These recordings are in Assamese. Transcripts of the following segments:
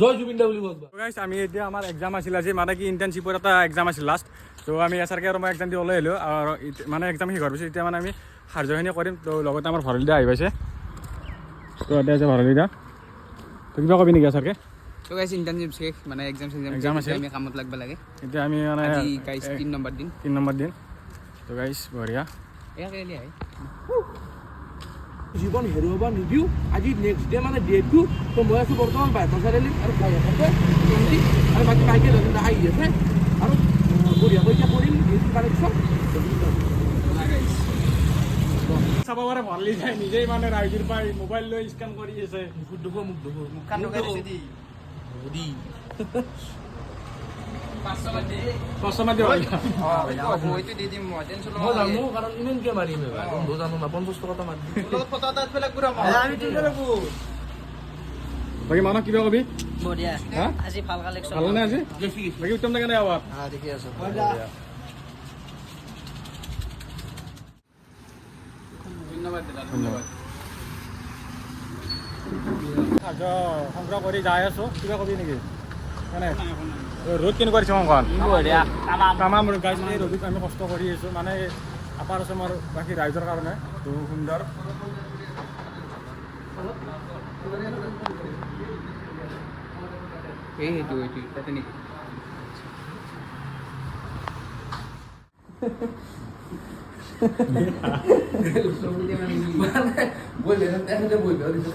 জয় জুবিন দা বুলি কওক। আমি এতিয়া আমাৰ এক্সাম আছিল আজি, মানে কি ইণ্টাৰ্ণশ্বিপৰ এটা এক্সাম আছিল লাষ্ট। তো আমি এছাৰকে আৰু মই এক্সাম দি ওলাই আহিলোঁ আৰু মানে এক্সাম শেষ হোৱাৰ পিছত এতিয়া মানে আমি সাহায্যখিনি কৰিম। তো লগতে আমাৰ ভৰলি দা আহি পাইছে। তো এতিয়া আছে ভৰলি দা, তো কিবা কবি নেকি এছাৰকে? তো গাইছ ইণ্টাৰ্ণশ্বিপ শেষ, মানে এক্সাম আছে, আমি কামত লাগব লাগে। এতিয়া আমি মানে আজি গাইছ 3 নম্বৰ দিন। তো গাইছ বঢ়িয়া। জীৱন হেৰুৱাব নিদিওঁ। আজি নেক্সট ডে মানে ডেটটো তো মই আছোঁ বৰ্তমান বাইকৰ চাৰিআলিত আৰু ভাইহঁতে আৰু বাকী বাইকে আহি আছে আৰু বঢ়িয়াকৈ এতিয়া কৰিম ডিউটি কানেকশ্যন। চাব পাৰে ভৰলি যায় নিজেই মানে ৰাইজৰ পৰা মোবাইল লৈ স্কেন কৰি আছে। মুখ দুখ কাষ্টমাৰ দিব মই জানো কাৰণ ইমানকে মাৰিম বন্ধু জানো না 50 টকা মাৰি বাকী মানুহ কিবা কবি? বঢ়িয়া হা আজি ভাল কালেকশ্যন ভালনে আজি? বাকী উত্তম দা কেনে আৱাজ? দেখি আছো ধন্যবাদ। সংগ্ৰহ কৰি যাই আছোঁ, কিবা কবি নেকি? মানে ৰ'দ কেনেকুৱা দিছে মাংখন? তামাম ৰ'দ গাইছ। এই ৰ'দত আমি কষ্ট কৰি আছোঁ, মানে আপাৰ আছামৰ বাকী ৰাইজৰ কাৰণে। তো সুন্দৰ সেইটো তাতে নেকি?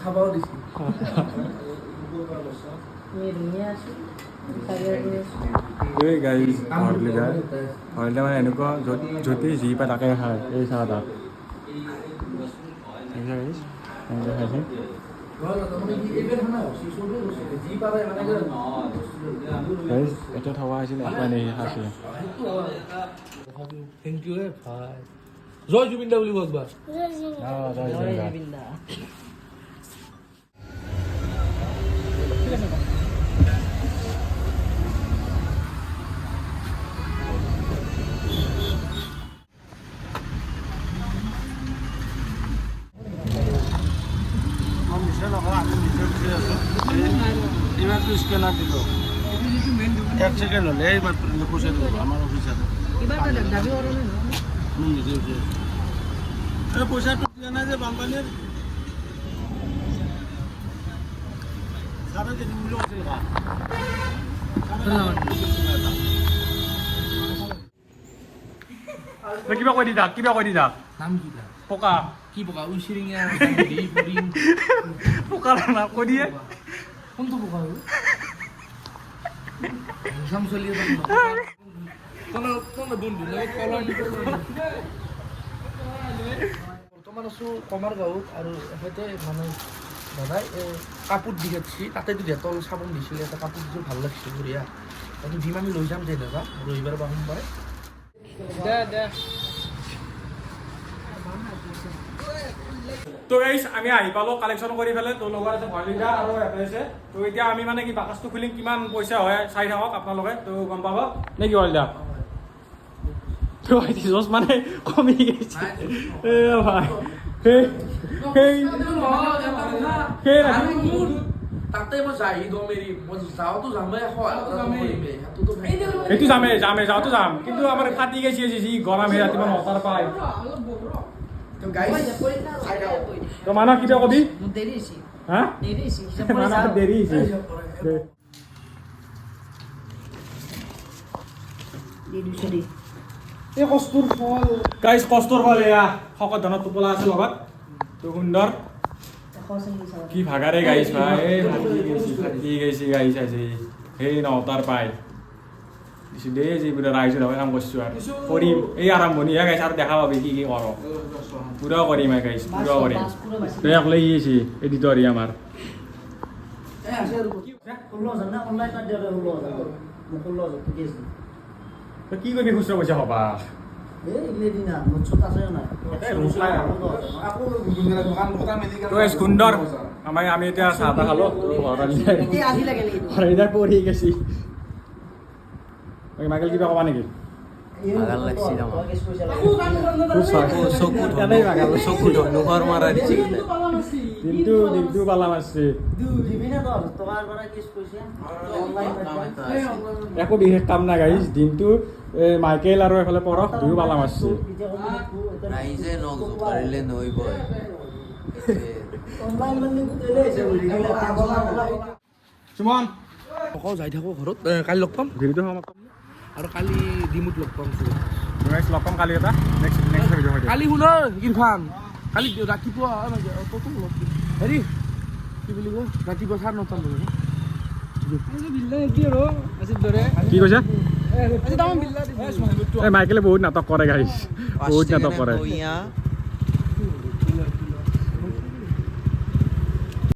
খাবাও দিছে ভৰলি দা মানে এনেকুৱা য'তে যি পায় তাকে খায়। এই চাহ তাত এটা থকা হৈছিল খাইছিলে। থেংক ইউ ভাই। জয় জুবিন দা বুলি কওক বা। ইমানটো স্কেনাৰ দিলোঁ 1 ছেকেণ্ড হ'লে এই মাত্ৰ পইচা দিব আমাৰ অফিচাৰে। নিজে উঠি আছোঁ পইচাটো দিয়া নাই যে বানপানীৰ কিবা কৈ দি যাক নাম কি পকা কি পকা উচিৰিঙা পকাৰ নাম কৈ দিয়ে। কোনটো পকা চাম চলি বৰ্তমান আছোঁ কমাৰ গাঁৱত আৰু এখেতে মানে দাদাই কাপোৰ দি খাইছি, তাতেতো ডেটল চাবোন দিছিলে, এটা কাপোৰ দিছিল ভাল লাগিছিল বঢ়িয়া। সেইটো দিম আমি লৈ যাম যে দাদা ৰবিবাৰ বা সোমবাৰে। তো গাইছ আমি আহি পালোঁ কালেকশ্যন কৰি পেলাই। তো লগত আছে ভৰলি দা আৰু এটা আছে। তো এতিয়া আমি মানে কি বাকচটো খুলিম, কিমান পইচা হয় চাই থাকক আপোনালোকে, তো গম পাব নে কি ভৰলি দা? তো জচ মানে কমি গৈছে ভাই। তাতে মই যাই দম এৰি মই যাওঁতো যামেই সেইটো যামে যাওঁতো যাম, কিন্তু আমাৰ ফাটি গৈছে যি গৰম সেই ৰাতিপুৱা 9টাৰ পাই। তো মানুহ কিবা কবি? হা দেৰি হৈছে। এই কষ্টৰ ফল গাইছ, কষ্টৰ ফল এয়া শকত ধনত টোপোলা আছে লগত। তো সুন্দৰ কি ভাগাৰে গাইছ ভাই। এই ফাটি গৈছে গাইছ আজি সেই 9টাৰ পাই দিছোঁ দেই। যি পুৰা ৰাইজৰ হৈ কাম কৰিছোঁ আৰু কৰিম। এই আৰম্ভণিহে গাইছ, আৰু দেখা পাবি কি কৰোঁ। পুৰা কৰিম গাইছ, পুৰা কৰিম। বেগ লৈ আহিছে এডিটৰ আমাৰ। কি কৰিবি খুচৰা পইচা হবা? সুন্দৰ আমি এতিয়া চাহ তাহ খালোঁ। পঢ়ি গেছি। মাইকেল কিবা ক'বা নেকি? ভাগাল লাগছি আমার খুব চাই চকু এনেই ভাগাল চকু ধনুকৰ মাৰা দিছে দিনটো পালা মাৰছে একো বিশেষ কাম নাই গাইজ দিনটো মাইকেল আৰু এফালে পৰশ দুয়ো পালা মাৰছে ৰাইজে নখ জোকাৰিলে নৈব সুমন আকৌ যাই থাকোঁ ঘৰত কালি লগ পাম ভিডিঅ'টো সমাপ্ত আৰু কালি ডিমুত লগ পাম গাইজ লগ পাম কালি এটা নেক্সট ভিডিঅ' হৈ কালি শুন ইৰফান কালি ৰাতিপুৱা ক'তো লগ হেৰি কি বুলি কয় ৰাতিপুৱা 9:30 বজাত কি কৈছে এই মাইকেলে বহুত নাটক কৰে গাইজ বহুত নাটক কৰে ভূঞা